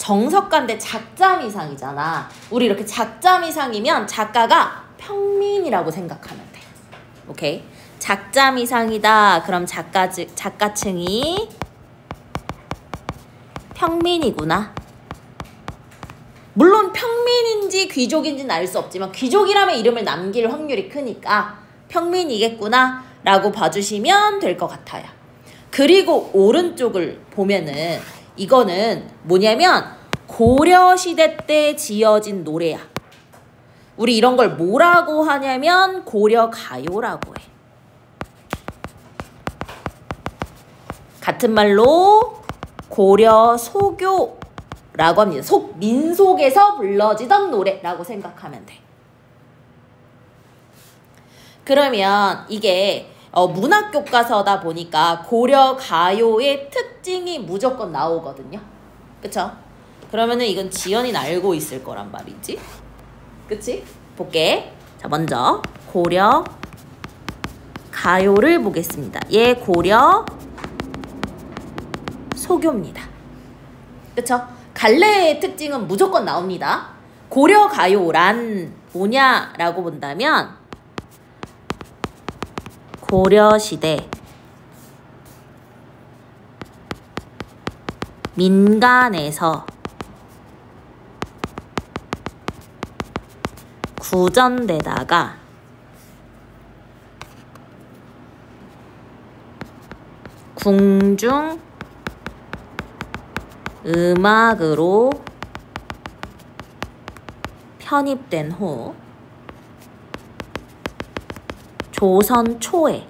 정석가인데 작자미상이잖아. 우리 이렇게 작자미상이면 작가가 평민이라고 생각하면 돼. 오케이? 작자미상이다. 그럼 작가층이 평민이구나. 물론 평민인지 귀족인지는 알 수 없지만 귀족이라면 이름을 남길 확률이 크니까 평민이겠구나 라고 봐주시면 될 것 같아요. 그리고 오른쪽을 보면은 이거는 뭐냐면 고려시대 때 지어진 노래야. 우리 이런 걸 뭐라고 하냐면 고려가요라고 해. 같은 말로 고려소교라고 합니다. 민속에서 불러지던 노래라고 생각하면 돼. 그러면 이게 문학교과서다 보니까 고려가요의 특징이 무조건 나오거든요. 그쵸? 그러면은 이건 지연이는 알고 있을 거란 말이지. 그치? 볼게. 자, 먼저 고려가요를 보겠습니다. 얘 고려 소교입니다. 그쵸? 갈래의 특징은 무조건 나옵니다. 고려가요란 뭐냐라고 본다면 고려시대 민간에서 구전되다가 궁중 음악으로 편입된 후 조선 초에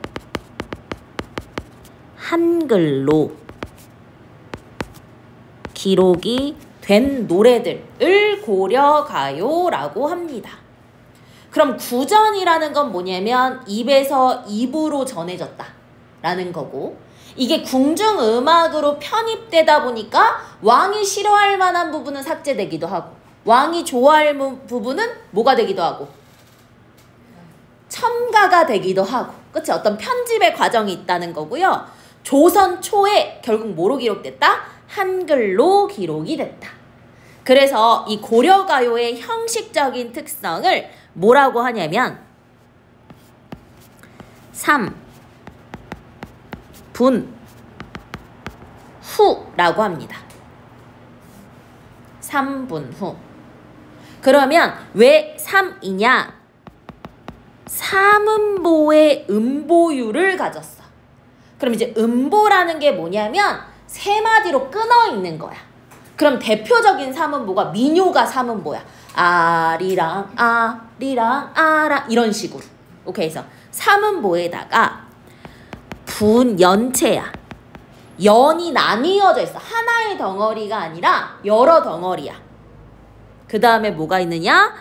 한글로 기록이 된 노래들을 고려가요라고 합니다. 그럼 구전이라는 건 뭐냐면 입에서 입으로 전해졌다 라는 거고, 이게 궁중음악으로 편입되다 보니까 왕이 싫어할 만한 부분은 삭제되기도 하고 왕이 좋아할 부분은 뭐가 되기도 하고 첨가가 되기도 하고, 그치? 어떤 편집의 과정이 있다는 거고요. 조선 초에 결국 뭐로 기록됐다? 한글로 기록이 됐다. 그래서 이 고려가요의 형식적인 특성을 뭐라고 하냐면 3분후라고 합니다. 3분 후. 그러면 왜 3이냐? 삼음보의 음보율을 가졌어. 그럼 이제 음보라는 게 뭐냐면 세 마디로 끊어 있는 거야. 그럼 대표적인 삼음보가 민요가 삼음보야. 아리랑 아리랑 아랑 이런 식으로. 오케이, 그래서 삼음보에다가 연체야. 연이 나뉘어져 있어. 하나의 덩어리가 아니라 여러 덩어리야. 그 다음에 뭐가 있느냐?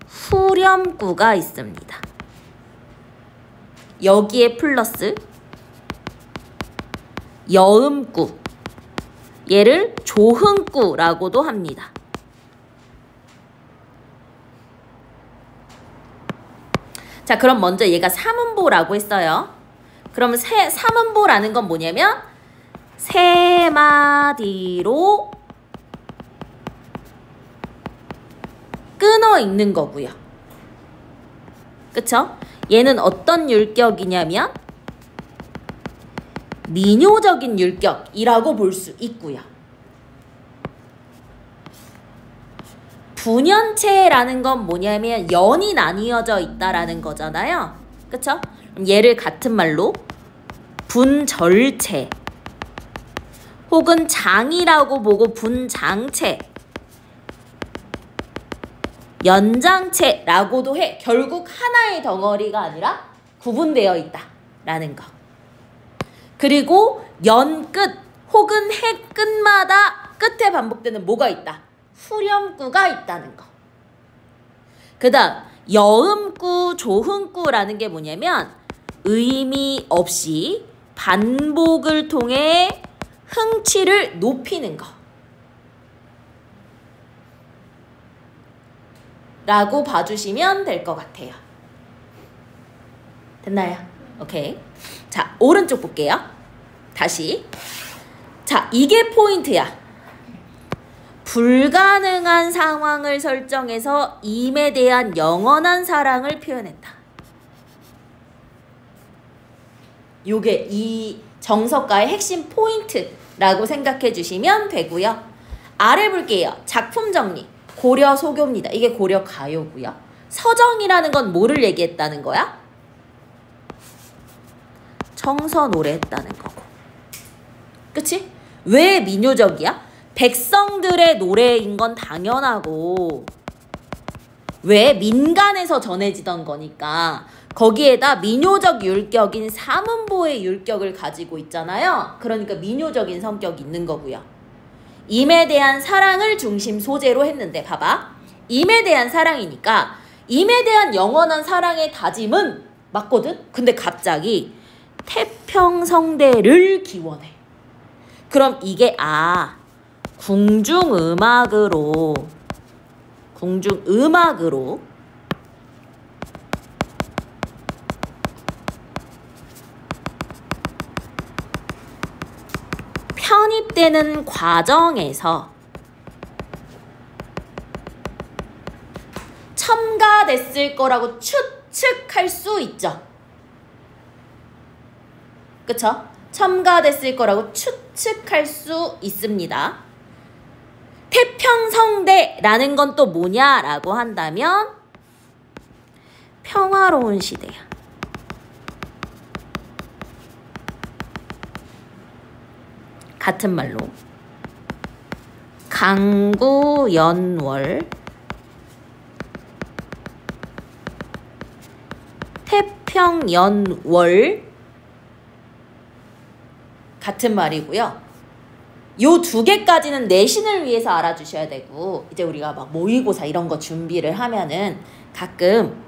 후렴구가 있습니다. 여기에 플러스 여음구, 얘를 조흥구라고도 합니다. 자, 그럼 먼저 얘가 삼음보라고 했어요. 그러면 삼음보라는 건 뭐냐면 세 마디로 끊어 있는 거고요. 그쵸? 얘는 어떤 율격이냐면 민요적인 율격이라고 볼 수 있고요. 분연체라는 건 뭐냐면 연이 나뉘어져 있다라는 거잖아요. 그쵸? 얘를 같은 말로 분절체 혹은 장이라고 보고 분장체, 연장체라고도 해. 결국 하나의 덩어리가 아니라 구분되어 있다라는 거. 그리고 연 끝 혹은 해 끝마다 끝에 반복되는 뭐가 있다? 후렴구가 있다는 거. 그 다음 여음구, 조흥구라는 게 뭐냐면 의미 없이 반복을 통해 흥취를 높이는 거 라고 봐주시면 될 것 같아요. 됐나요? 오케이. 자, 오른쪽 볼게요. 다시. 자, 이게 포인트야. 불가능한 상황을 설정해서 임에 대한 영원한 사랑을 표현했다. 요게 이 정석가의 핵심 포인트라고 생각해 주시면 되고요. 아래 볼게요. 작품 정리. 고려 소교입니다. 이게 고려 가요고요. 서정이라는 건 뭐를 얘기했다는 거야? 청서 노래했다는 거고. 그치? 왜 민요적이야? 백성들의 노래인 건 당연하고 왜 민간에서 전해지던 거니까 거기에다 민요적 율격인 사문보의 율격을 가지고 있잖아요. 그러니까 민요적인 성격이 있는 거고요. 임에 대한 사랑을 중심 소재로 했는데 봐봐. 임에 대한 사랑이니까 임에 대한 영원한 사랑의 다짐은 맞거든? 근데 갑자기 태평성대를 기원해. 그럼 이게 궁중음악으로 편입되는 과정에서 첨가됐을 거라고 추측할 수 있죠. 그쵸? 첨가됐을 거라고 추측할 수 있습니다. 태평성대라는 건 또 뭐냐라고 한다면 평화로운 시대야. 같은 말로 강구연월 태평연월 같은 말이고요. 요 두 개까지는 내신을 위해서 알아주셔야 되고 이제 우리가 막 모의고사 이런 거 준비를 하면은 가끔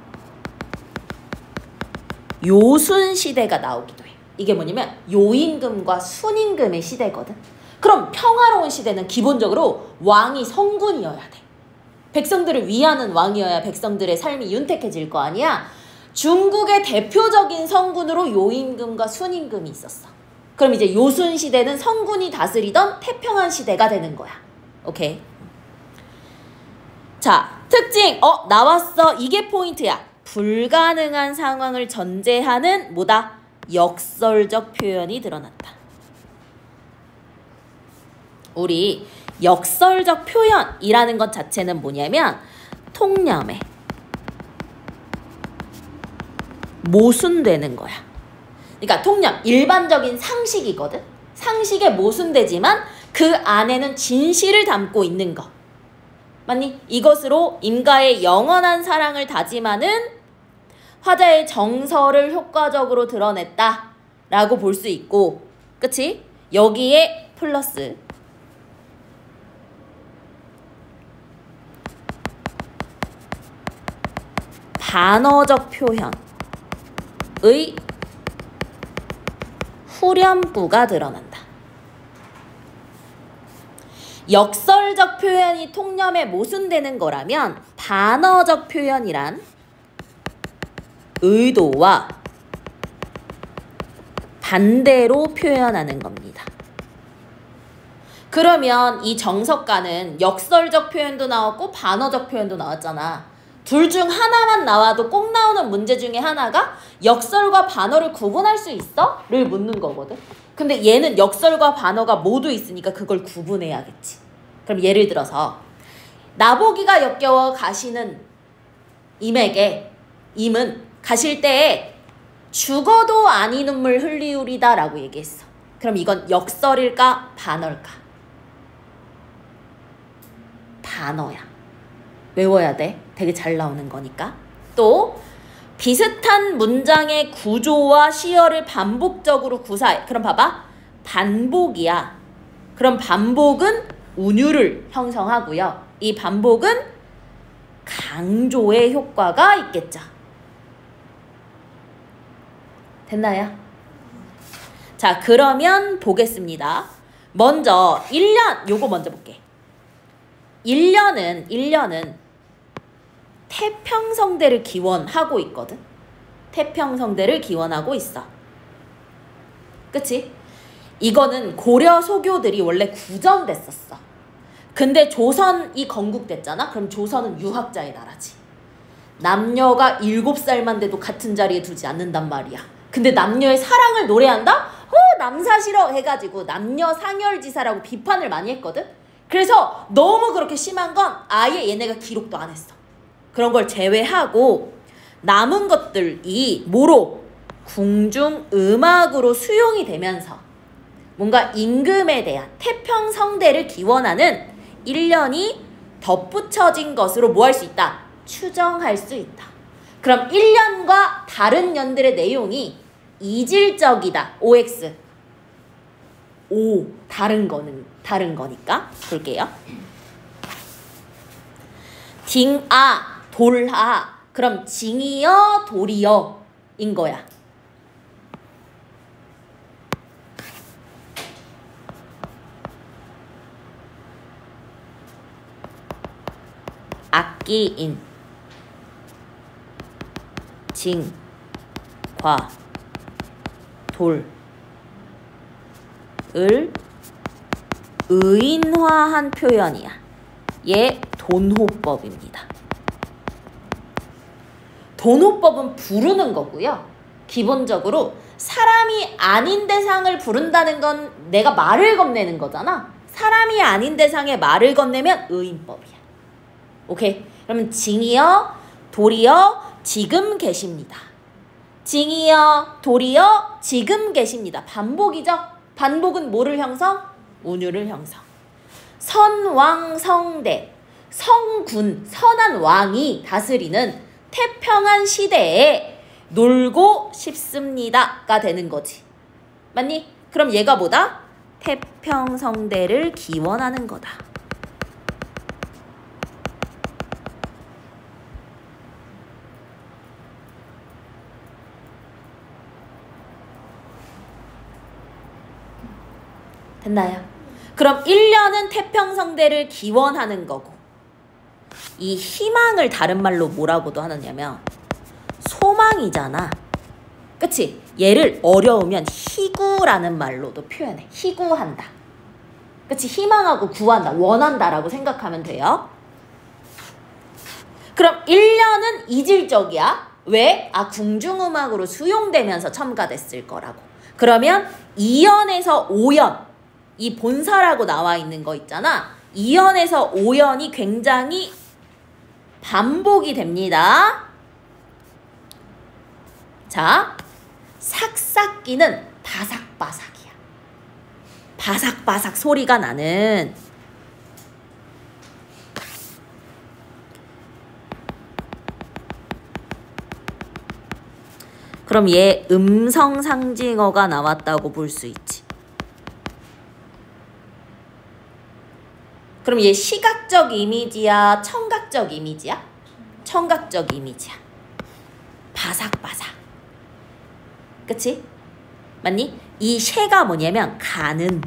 요순시대가 나오기도 해. 이게 뭐냐면 요임금과 순임금의 시대거든. 그럼 평화로운 시대는 기본적으로 왕이 성군이어야 돼. 백성들을 위하는 왕이어야 백성들의 삶이 윤택해질 거 아니야. 중국의 대표적인 성군으로 요임금과 순임금이 있었어. 그럼 이제 요순 시대는 성군이 다스리던 태평한 시대가 되는 거야. 오케이. 자, 특징. 나왔어. 이게 포인트야. 불가능한 상황을 전제하는 뭐다? 역설적 표현이 드러났다. 우리 역설적 표현이라는 것 자체는 뭐냐면 통념에 모순되는 거야. 그러니까 통념, 일반적인 상식이거든. 상식에 모순되지만 그 안에는 진실을 담고 있는 거. 맞니? 이것으로 임가의 영원한 사랑을 다짐하는 화자의 정서를 효과적으로 드러냈다 라고 볼 수 있고, 그치? 여기에 플러스 반어적 표현의 후렴구가 드러난다. 역설적 표현이 통념에 모순되는 거라면 반어적 표현이란 의도와 반대로 표현하는 겁니다. 그러면 이 정석가는 역설적 표현도 나왔고 반어적 표현도 나왔잖아. 둘 중 하나만 나와도 꼭 나오는 문제 중에 하나가 역설과 반어를 구분할 수 있어? 를 묻는 거거든. 근데 얘는 역설과 반어가 모두 있으니까 그걸 구분해야겠지. 그럼 예를 들어서 나보기가 역겨워 가시는 임에게 임은 가실 때에 죽어도 아니 눈물 흘리우리다 라고 얘기했어. 그럼 이건 역설일까 반어일까? 반어야. 외워야 돼. 되게 잘 나오는 거니까. 또 비슷한 문장의 구조와 시어를 반복적으로 구사해. 그럼 봐봐. 반복이야. 그럼 반복은 운율을 형성하고요. 이 반복은 강조의 효과가 있겠죠. 됐나요? 자, 그러면 보겠습니다. 먼저 1년, 요거 먼저 볼게. 1년은 태평성대를 기원하고 있거든. 태평성대를 기원하고 있어. 그치? 이거는 고려 소교들이 원래 구전됐었어. 근데 조선이 건국됐잖아? 그럼 조선은 유학자의 나라지. 남녀가 7살만 돼도 같은 자리에 두지 않는단 말이야. 근데 남녀의 사랑을 노래한다? 남사 싫어 해가지고 남녀 상열지사라고 비판을 많이 했거든? 그래서 너무 그렇게 심한 건 아예 얘네가 기록도 안 했어. 그런 걸 제외하고 남은 것들이 뭐로? 궁중음악으로 수용이 되면서 뭔가 임금에 대한 태평성대를 기원하는 일련이 덧붙여진 것으로 뭐 할 수 있다? 추정할 수 있다. 그럼 1년과 다른 년들의 내용이 이질적이다. OX. O. 다른 거니까. 볼게요. 딩아, 돌하. 그럼 징이여, 돌이여. 인 거야. 악기인. 징, 과, 돌, 을 의인화한 표현이야. 얘 돈호법입니다. 돈호법은 부르는 거고요. 기본적으로 사람이 아닌 대상을 부른다는 건 내가 말을 건네는 거잖아. 사람이 아닌 대상에 말을 건네면 의인법이야. 오케이? 그러면 징이여, 돌이여, 지금 계십니다. 징이여, 돌이여, 지금 계십니다. 반복이죠? 반복은 뭐를 형성? 운유를 형성. 선왕성대, 성군, 선한 왕이 다스리는 태평한 시대에 놀고 싶습니다가 되는 거지. 맞니? 그럼 얘가 뭐다? 태평성대를 기원하는 거다. 됐나요? 그럼 1년은 태평성대를 기원하는 거고, 이 희망을 다른 말로 뭐라고도 하느냐면 소망이잖아. 그치? 얘를 어려우면 희구라는 말로도 표현해. 희구한다. 그치? 희망하고 구한다, 원한다라고 생각하면 돼요. 그럼 1년은 이질적이야. 왜? 궁중음악으로 수용되면서 첨가됐을 거라고. 그러면 2연에서 5연, 이 본사라고 나와 있는 거 있잖아. 2연에서 5연이 굉장히 반복이 됩니다. 자, 삭삭기는 바삭바삭이야. 바삭바삭 소리가 나는. 그럼 얘 음성상징어가 나왔다고 볼 수 있지. 그럼 얘 시각적 이미지야, 청각적 이미지야? 청각적 이미지야. 바삭바삭. 그치? 맞니? 이 쉐가 뭐냐면 가는.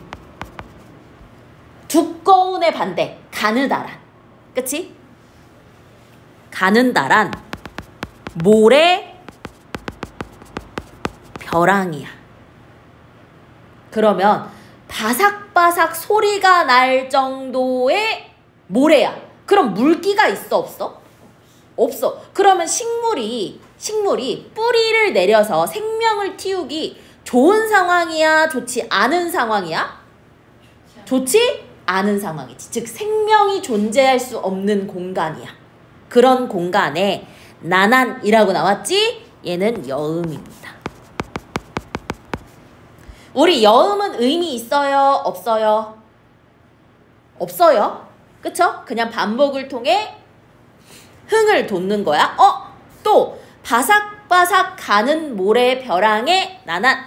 두꺼운의 반대, 가느다란. 그치? 가는다란 모래 벼랑이야. 그러면 바삭바삭 소리가 날 정도의 모래야. 그럼 물기가 있어, 없어? 없어. 그러면 식물이 뿌리를 내려서 생명을 틔우기 좋은 상황이야, 좋지 않은 상황이야? 좋지 않은 상황이지. 즉 생명이 존재할 수 없는 공간이야. 그런 공간에 나난이라고 나왔지? 얘는 여음입니다. 우리 여음은 의미 있어요? 없어요? 없어요. 그쵸? 그냥 반복을 통해 흥을 돋는 거야. 또 바삭바삭 가는 모래 벼랑에 나난.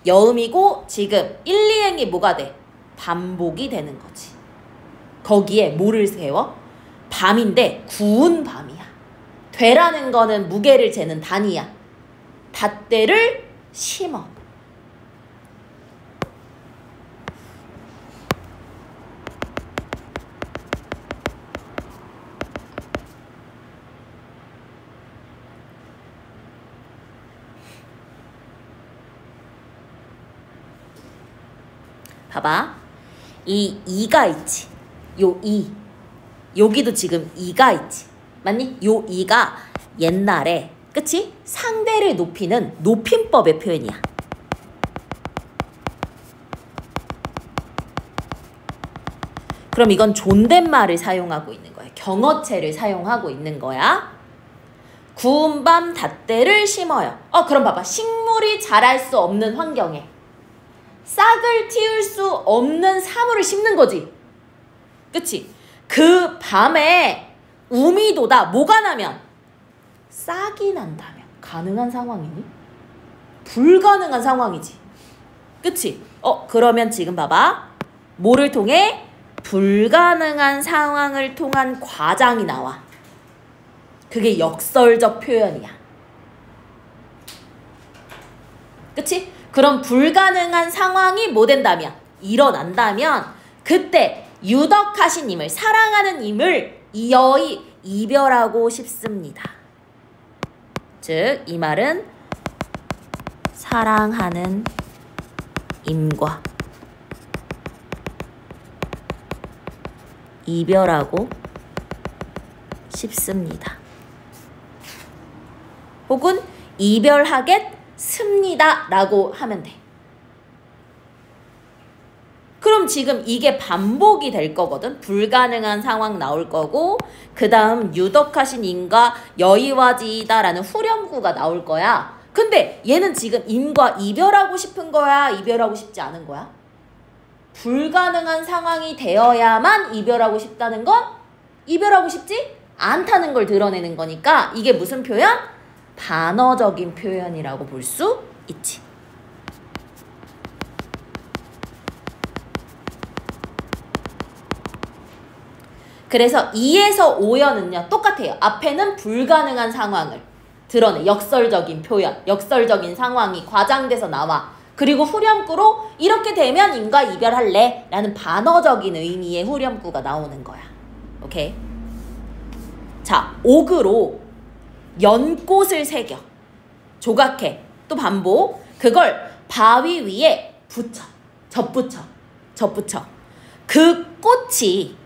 여음이고 지금 1, 2행이 뭐가 돼? 반복이 되는 거지. 거기에 뭐를 세워? 밤인데 구운 밤이야. 되라는 거는 무게를 재는 단위야. 닷대를 심어. 봐봐. 이 이가 있지. 요 이. 여기도 지금 이가 있지. 맞니? 요 이가 옛날에 그치? 상대를 높이는 높임법의 표현이야. 그럼 이건 존댓말을 사용하고 있는 거야. 경어체를 사용하고 있는 거야. 구운 밤 닷대를 심어요. 그럼 봐봐. 식물이 자랄 수 없는 환경에 싹을 틔울 수 없는 사물을 심는 거지. 그치? 그 밤에 우미 돋아. 뭐가 나면? 싹이 난다면 가능한 상황이니? 불가능한 상황이지. 그치? 그러면 지금 봐봐. 뭐를 통해? 불가능한 상황을 통한 과장이 나와. 그게 역설적 표현이야. 그치? 그럼 불가능한 상황이 뭐 된다면? 일어난다면 그때 유덕하신 님을, 사랑하는 님을 이어이 이별하고 싶습니다. 즉, 이 말은 사랑하는 임과 이별하고 싶습니다. 혹은 이별하겠습니다 라고 하면 돼. 그럼 지금 이게 반복이 될 거거든. 불가능한 상황 나올 거고 그 다음 유덕하신 임과 여의와지이다 라는 후렴구가 나올 거야. 근데 얘는 지금 임과 이별하고 싶은 거야? 이별하고 싶지 않은 거야? 불가능한 상황이 되어야만 이별하고 싶다는 건 이별하고 싶지 않다는 걸 드러내는 거니까 이게 무슨 표현? 반어적인 표현이라고 볼 수 있지. 그래서 2에서 5연은요 똑같아요. 앞에는 불가능한 상황을 드러내. 역설적인 표현, 역설적인 상황이 과장돼서 나와. 그리고 후렴구로 이렇게 되면 임과 이별할래 라는 반어적인 의미의 후렴구가 나오는 거야. 오케이? 자, 옥으로 연꽃을 새겨. 조각해. 또 반복. 그걸 바위 위에 붙여. 덧붙여. 그 꽃이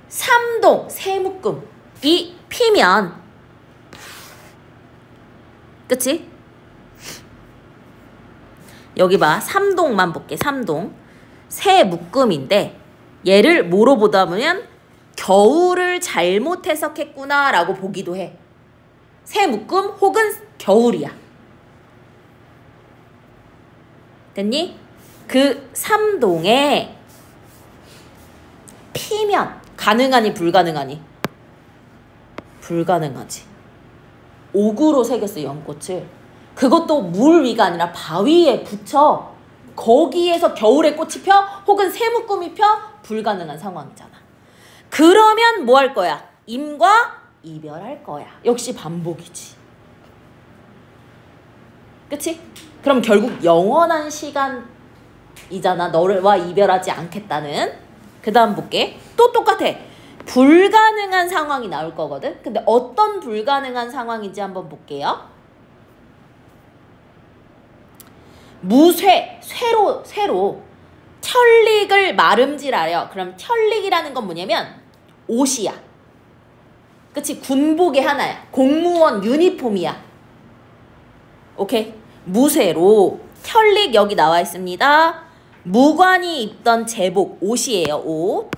삼동, 새묶음이 피면 그치? 여기 봐. 삼동만 볼게. 삼동. 새묶음인데 얘를 뭐로 보다 보면 겨울을 잘못 해석했구나 라고 보기도 해. 새묶음 혹은 겨울이야. 됐니? 그 삼동에 피면 가능하니 불가능하니? 불가능하지. 옥으로 새겼어 연꽃을. 그것도 물 위가 아니라 바위에 붙여. 거기에서 겨울에 꽃이 펴? 혹은 새묶음이 펴? 불가능한 상황이잖아. 그러면 뭐 할 거야? 임과 이별할 거야. 역시 반복이지. 그치? 그럼 결국 영원한 시간이잖아. 너와 이별하지 않겠다는. 그 다음 볼게. 또 똑같아. 불가능한 상황이 나올 거거든. 근데 어떤 불가능한 상황인지 한번 볼게요. 쇠로 털릭을 마름질하려. 그럼 털릭이라는 건 뭐냐면 옷이야. 그치? 군복의 하나야. 공무원 유니폼이야. 오케이? 무쇠로 털릭 여기 나와 있습니다. 무관이 입던 제복, 옷이에요. 옷.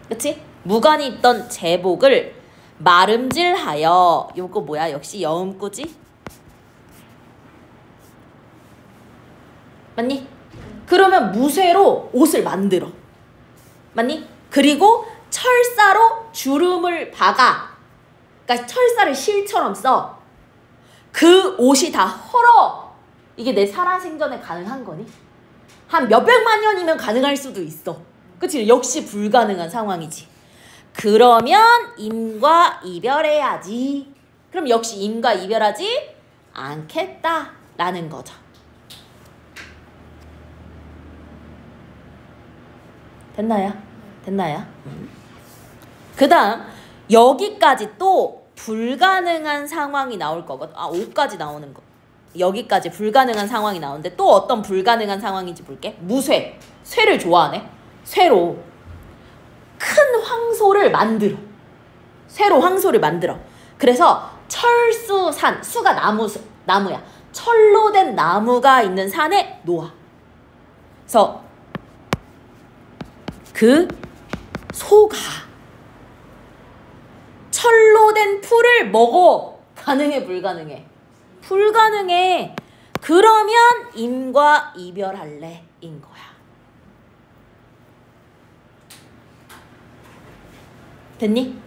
그치? 무관이 입던 제복을 마름질하여. 요거 뭐야? 역시 여음꾸지? 맞니? 그러면 무쇠로 옷을 만들어. 맞니? 그리고 철사로 주름을 박아. 그러니까 철사를 실처럼 써. 그 옷이 다 헐어. 이게 내 살아생전에 가능한 거니? 한 몇백만 년이면 가능할 수도 있어. 그치? 역시 불가능한 상황이지. 그러면 임과 이별해야지. 그럼 역시 임과 이별하지 않겠다라는 거죠. 됐나요? 그 다음 여기까지 또 불가능한 상황이 나올 거거든. 5까지 나오는 거. 여기까지 불가능한 상황이 나오는데 또 어떤 불가능한 상황인지 볼게. 무쇠. 쇠를 좋아하네. 쇠로 큰 황소를 만들어. 쇠로 황소를 만들어. 그래서 철수산, 수가 나무야. 철로 된 나무가 있는 산에 놓아. 그래서 그 소가 철로 된 풀을 먹어. 가능해, 불가능해? 불가능해. 그러면 임과 이별할래 인 거야. 됐니?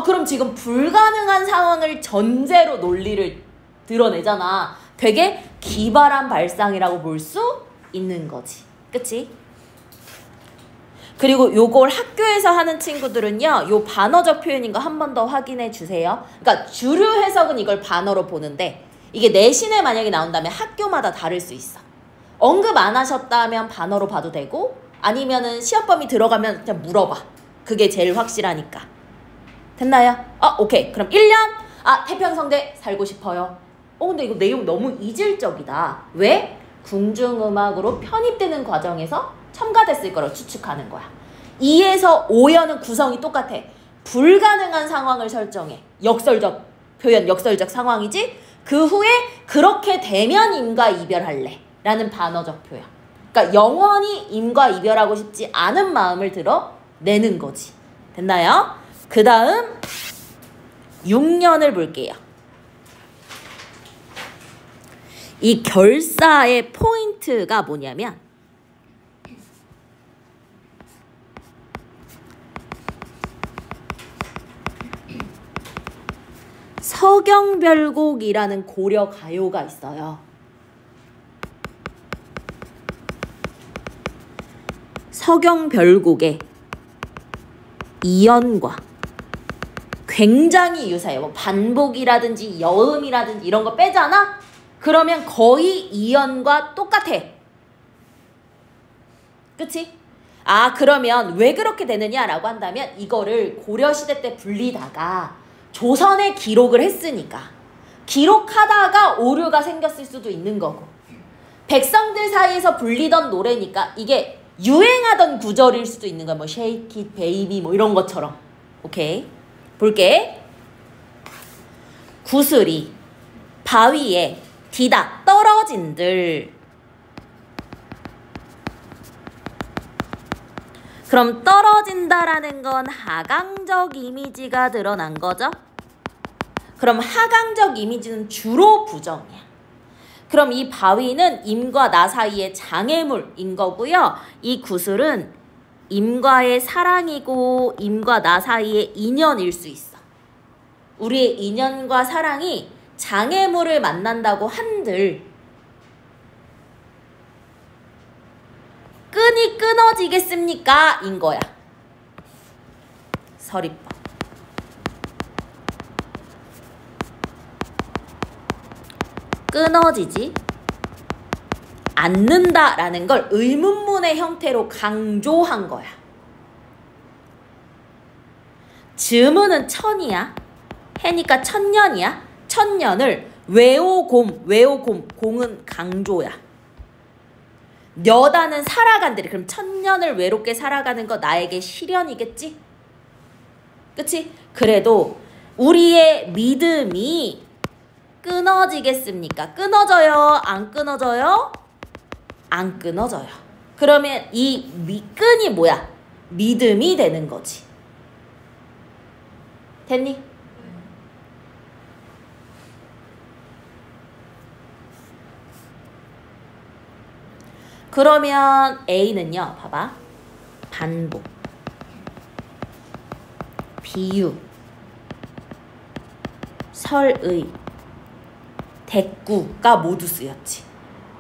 그럼 지금 불가능한 상황을 전제로 논리를 드러내잖아. 되게 기발한 발상이라고 볼 수 있는 거지. 그치? 그리고 요걸 학교에서 하는 친구들은요, 요 반어적 표현인 거 한 번 더 확인해 주세요. 그러니까 주류 해석은 이걸 반어로 보는데 이게 내신에 만약에 나온다면 학교마다 다를 수 있어. 언급 안 하셨다면 반어로 봐도 되고 아니면은 시험 범위 들어가면 그냥 물어봐. 그게 제일 확실하니까. 됐나요? 오케이. 그럼 1년 태평성대 살고 싶어요. 근데 이거 내용 너무 이질적이다. 왜? 궁중음악으로 편입되는 과정에서 첨가됐을 거라고 추측하는 거야. 2에서 5연은 구성이 똑같아. 불가능한 상황을 설정해. 역설적 표현, 역설적 상황이지. 그 후에 그렇게 되면 임과 이별할래 라는 반어적 표현. 그러니까 영원히 임과 이별하고 싶지 않은 마음을 드러내는 거지. 됐나요? 그 다음 6년을 볼게요. 이 결사의 포인트가 뭐냐면 서경별곡이라는 고려 가요가 있어요. 서경별곡의 이연과 굉장히 유사해요. 뭐 반복이라든지 여음이라든지 이런 거 빼잖아? 그러면 거의 이연과 똑같아. 그치? 그러면 왜 그렇게 되느냐라고 한다면 이거를 고려시대 때 불리다가 조선에 기록을 했으니까 기록하다가 오류가 생겼을 수도 있는 거고 백성들 사이에서 불리던 노래니까 이게 유행하던 구절일 수도 있는 거야. 뭐 Shake it baby 뭐 이런 것처럼. 오케이. 볼게. 구슬이 바위에 디다 떨어진들. 그럼 떨어진다라는 건 하강적 이미지가 드러난 거죠? 그럼 하강적 이미지는 주로 부정이야. 그럼 이 바위는 임과 나 사이의 장애물인 거고요. 이 구슬은 임과의 사랑이고 임과 나 사이의 인연일 수 있어. 우리의 인연과 사랑이 장애물을 만난다고 한들 끈이 끊어지겠습니까? 인 거야. 서리법. 끊어지지 않는다라는 걸 의문문의 형태로 강조한 거야. 즈문은 천이야. 해니까 천년이야. 천년을 외오곰, 공은 강조야. 여다는 살아간들. 그럼 천년을 외롭게 살아가는 거 나에게 시련이겠지? 그치? 그래도 우리의 믿음이 끊어지겠습니까? 끊어져요? 안 끊어져요? 안 끊어져요. 그러면 이 끈이 뭐야? 믿음이 되는 거지. 됐니? 그러면 A는요. 봐봐. 반복, 비유, 설의, 대꾸가 모두 쓰였지.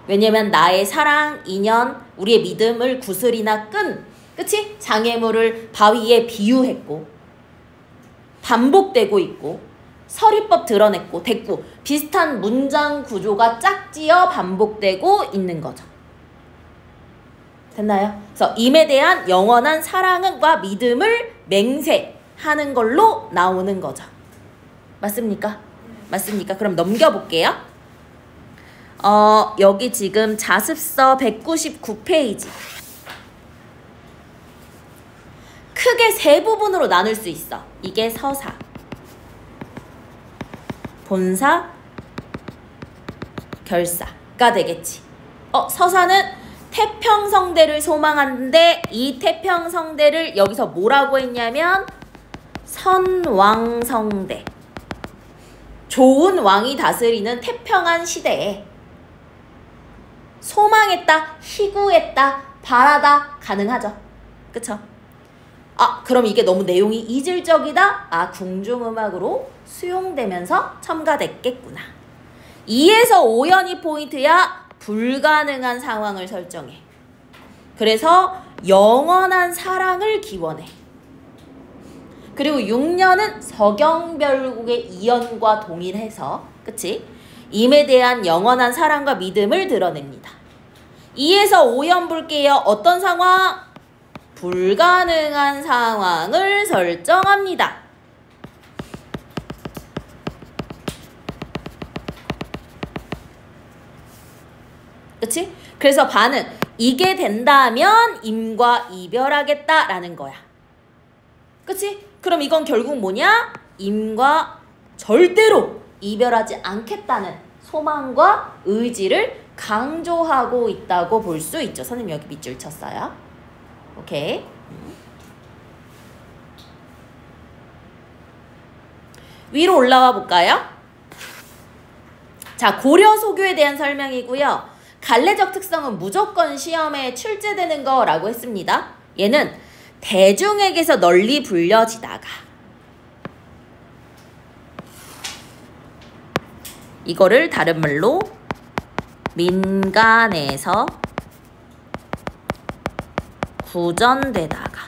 왜냐면 나의 사랑, 인연, 우리의 믿음을 구슬이나 끈, 그치? 장애물을 바위에 비유했고 반복되고 있고 서리법 드러냈고 대꾸 비슷한 문장 구조가 짝지어 반복되고 있는 거죠. 됐나요? 그래서 임에 대한 영원한 사랑과 믿음을 맹세하는 걸로 나오는 거죠. 맞습니까? 맞습니까? 그럼 넘겨볼게요. 여기 지금 자습서 199페이지. 크게 세 부분으로 나눌 수 있어. 이게 서사, 본사, 결사가 되겠지. 서사는 태평성대를 소망하는데 이 태평성대를 여기서 뭐라고 했냐면 선왕성대. 좋은 왕이 다스리는 태평한 시대에 소망했다, 희구했다, 바라다 가능하죠. 그쵸? 그럼 이게 너무 내용이 이질적이다? 궁중음악으로 수용되면서 첨가됐겠구나. 2에서 5연이 포인트야. 불가능한 상황을 설정해. 그래서 영원한 사랑을 기원해. 그리고 6년은 서경별국의 이연과 동일해서, 그치? 임에 대한 영원한 사랑과 믿음을 드러냅니다. 2에서 5연 볼게요. 어떤 상황? 불가능한 상황을 설정합니다. 그치? 그래서 반은 이게 된다면 임과 이별하겠다라는 거야. 그치? 그럼 이건 결국 뭐냐? 임과 절대로 이별하지 않겠다는 소망과 의지를 강조하고 있다고 볼 수 있죠. 선생님 여기 밑줄 쳤어요. 오케이. 위로 올라와 볼까요? 자, 고려 소교에 대한 설명이고요. 갈래적 특성은 무조건 시험에 출제되는 거라고 했습니다. 얘는 대중에게서 널리 불려지다가 이거를 다른 말로 민간에서 구전되다가,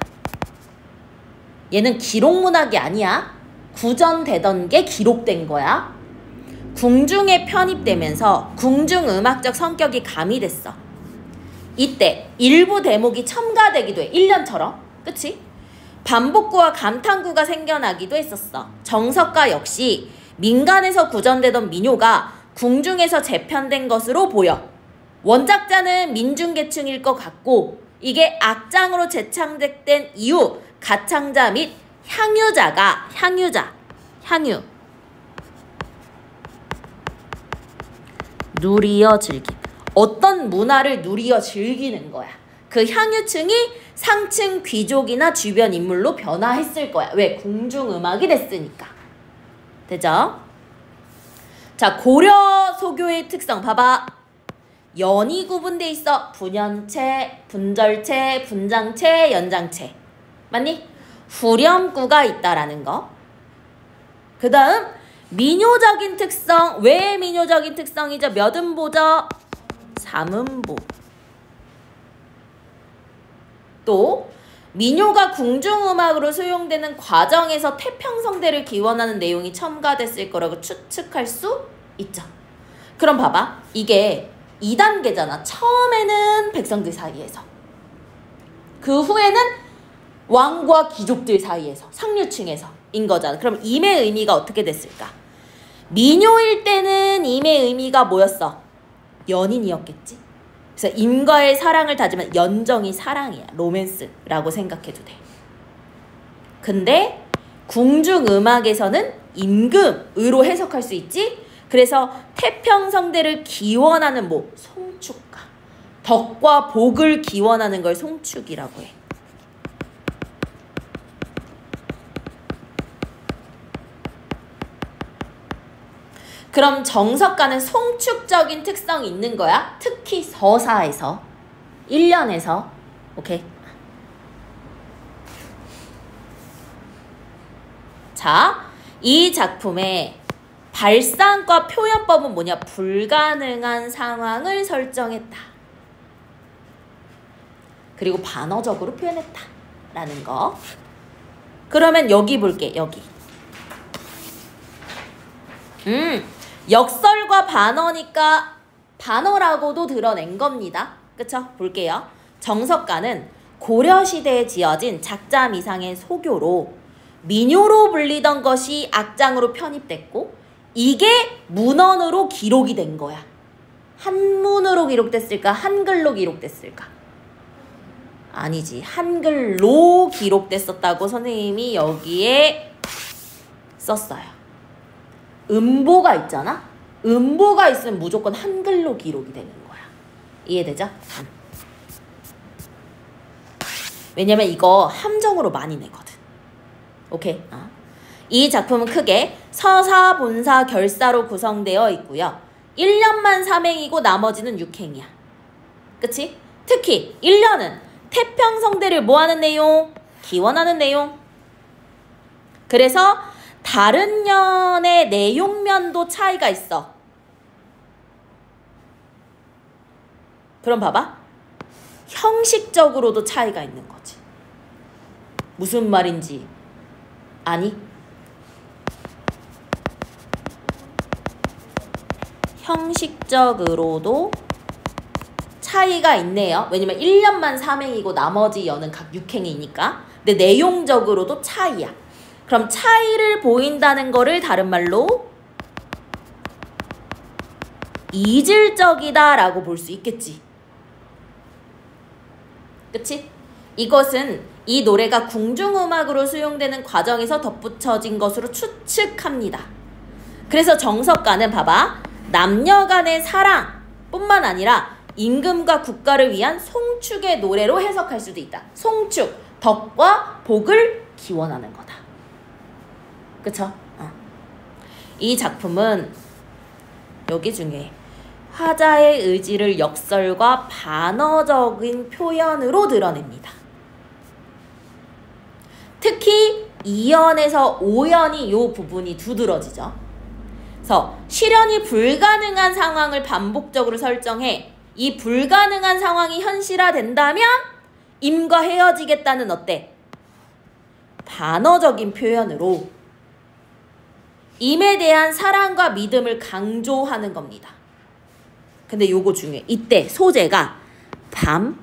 얘는 기록문학이 아니야. 구전되던 게 기록된 거야. 궁중에 편입되면서 궁중음악적 성격이 가미됐어. 이때 일부 대목이 첨가되기도 해. 1년처럼. 그치? 반복구와 감탄구가 생겨나기도 했었어. 정석가 역시 민간에서 구전되던 민요가 궁중에서 재편된 것으로 보여. 원작자는 민중계층일 것 같고 이게 악장으로 재창작된 이후 가창자 및 향유자가 향유 누리어 즐김. 어떤 문화를 누리어 즐기는 거야. 그 향유층이 상층 귀족이나 주변 인물로 변화했을 거야. 왜? 궁중음악이 됐으니까. 되죠? 자, 고려 소교의 특성 봐봐. 연이 구분돼 있어. 분연체, 분절체, 분장체, 연장체. 맞니? 후렴구가 있다라는 거. 그 다음 민요적인 특성. 왜 민요적인 특성이죠? 몇 음보죠? 3음보. 또 민요가 궁중음악으로 수용되는 과정에서 태평성대를 기원하는 내용이 첨가됐을 거라고 추측할 수 있죠. 그럼 봐봐. 이게 2단계잖아. 처음에는 백성들 사이에서, 그 후에는 왕과 귀족들 사이에서, 상류층에서 인 거잖아. 그럼 임의 의미가 어떻게 됐을까? 민요일 때는 임의 의미가 뭐였어? 연인이었겠지. 그래서 임과의 사랑을 다지면 연정이 사랑이야. 로맨스라고 생각해도 돼. 근데 궁중음악에서는 임금으로 해석할 수 있지. 그래서 태평성대를 기원하는 송축가, 덕과 복을 기원하는 걸 송축이라고 해. 그럼 정석가는 송축적인 특성이 있는 거야. 특히 서사에서, 1년에서. 오케이. 자, 이 작품의 발상과 표현법은 뭐냐? 불가능한 상황을 설정했다. 그리고 반어적으로 표현했다. 라는 거. 그러면 여기 볼게. 여기. 역설과 반어니까 반어라고도 드러낸 겁니다. 그쵸? 볼게요. 정석가는 고려시대에 지어진 작자미상의 소교로 민요로 불리던 것이 악장으로 편입됐고 이게 문헌으로 기록이 된 거야. 한문으로 기록됐을까? 한글로 기록됐을까? 아니지. 한글로 기록됐었다고 선생님이 여기에 썼어요. 음보가 있잖아? 음보가 있으면 무조건 한글로 기록이 되는 거야. 이해되죠? 왜냐면 이거 함정으로 많이 내거든. 오케이? 이 작품은 크게 서사, 본사, 결사로 구성되어 있고요. 1년만 삼행이고 나머지는 육행이야. 그치? 특히 1년은 태평성대를 뭐하는 내용? 기원하는 내용. 그래서 다른 년의 내용면도 차이가 있어. 그럼 봐봐. 형식적으로도 차이가 있는 거지. 무슨 말인지 아니? 형식적으로도 차이가 있네요. 왜냐면 1년만 삼행이고 나머지 연은 각 육행이니까. 근데 내용적으로도 차이야. 그럼 차이를 보인다는 거를 다른 말로 이질적이다 라고 볼 수 있겠지. 그치? 이것은 이 노래가 궁중음악으로 수용되는 과정에서 덧붙여진 것으로 추측합니다. 그래서 정석가는 봐봐. 남녀 간의 사랑 뿐만 아니라 임금과 국가를 위한 송축의 노래로 해석할 수도 있다. 송축, 덕과 복을 기원하는 거다. 그쵸? 이 작품은 여기 중에 화자의 의지를 역설과 반어적인 표현으로 드러냅니다. 특히 2연에서 5연이 이 부분이 두드러지죠. 그래서 실현이 불가능한 상황을 반복적으로 설정해 이 불가능한 상황이 현실화된다면 임과 헤어지겠다는 어때? 반어적인 표현으로 임에 대한 사랑과 믿음을 강조하는 겁니다. 근데 요거 중요해. 이때 소재가 밤,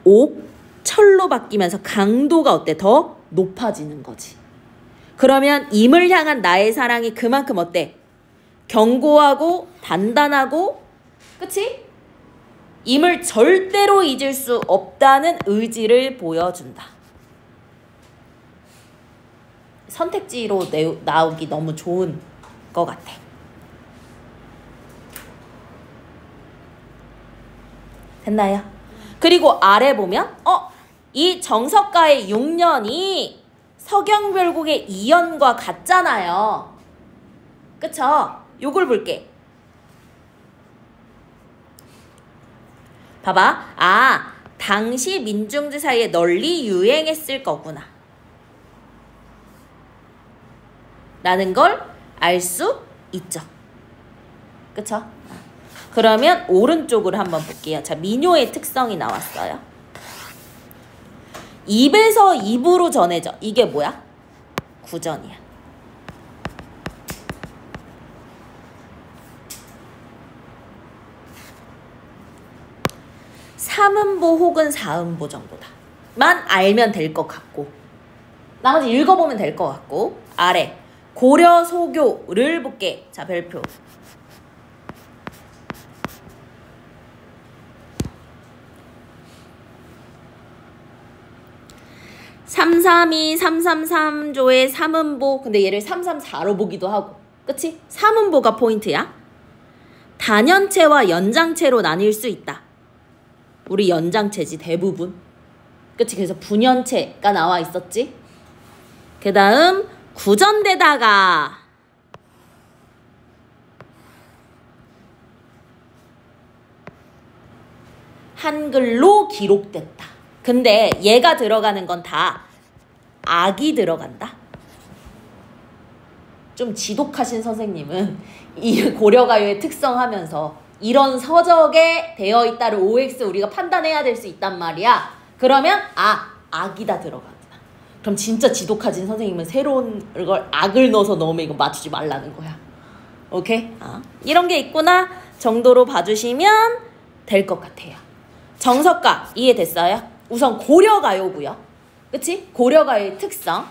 옥, 철로 바뀌면서 강도가 어때? 더 높아지는 거지. 그러면 임을 향한 나의 사랑이 그만큼 어때? 견고하고 단단하고, 그치? 임을 절대로 잊을 수 없다는 의지를 보여준다. 선택지로 나오기 너무 좋은 것 같아. 됐나요? 그리고 아래 보면 이 정석가의 6년이 서경별곡의 2연과 같잖아요. 그쵸? 요걸 볼게. 봐봐. 당시 민중들 사이에 널리 유행했을 거구나 라는 걸 알 수 있죠. 그쵸? 그러면 오른쪽으로 한번 볼게요. 자, 민요의 특성이 나왔어요. 입에서 입으로 전해져. 이게 뭐야? 구전이야. 삼음보 혹은 사음보 정도다만 알면 될 것 같고, 나머지 읽어보면 될 것 같고. 아래 고려 소교를 볼게. 자, 별표. (332) (333조의) 삼음보. 근데 얘를 (334로) 보기도 하고. 그치? 삼음보가 포인트야. 단연체와 연장체로 나뉠 수 있다. 우리 연장체지 대부분. 그치? 그래서 분연체가 나와 있었지. 그 다음 구전되다가 한글로 기록됐다. 근데 얘가 들어가는 건 다 악이 들어간다. 좀 지독하신 선생님은 이 고려가요의 특성하면서 이런 서적에 되어 있다를 OX 우리가 판단해야 될 수 있단 말이야. 그러면 악이다 들어간다. 그럼 진짜 지독하신 선생님은 새로운 걸 악을 넣어서 넣으면 이거 맞추지 말라는 거야. 오케이? 이런 게 있구나 정도로 봐주시면 될 것 같아요. 정석가 이해됐어요? 우선 고려가요고요. 그치? 고려가요의 특성.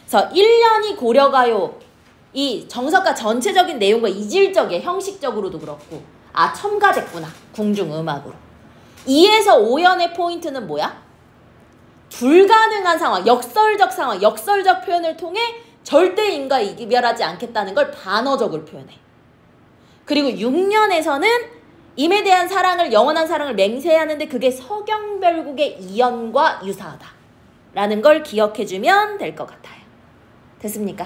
그래서 1년이 고려가요 이 정석가 전체적인 내용과 이질적이야. 형식적으로도 그렇고 아, 첨가됐구나. 궁중음악으로. 2에서 5연의 포인트는 뭐야? 불가능한 상황, 역설적 표현을 통해 절대 인과 이별하지 않겠다는 걸 반어적으로 표현해. 그리고 6년에서는 임에 대한 사랑을, 영원한 사랑을 맹세하는데 그게 서경별국의 이연과 유사하다 라는 걸 기억해주면 될 것 같아요. 됐습니까?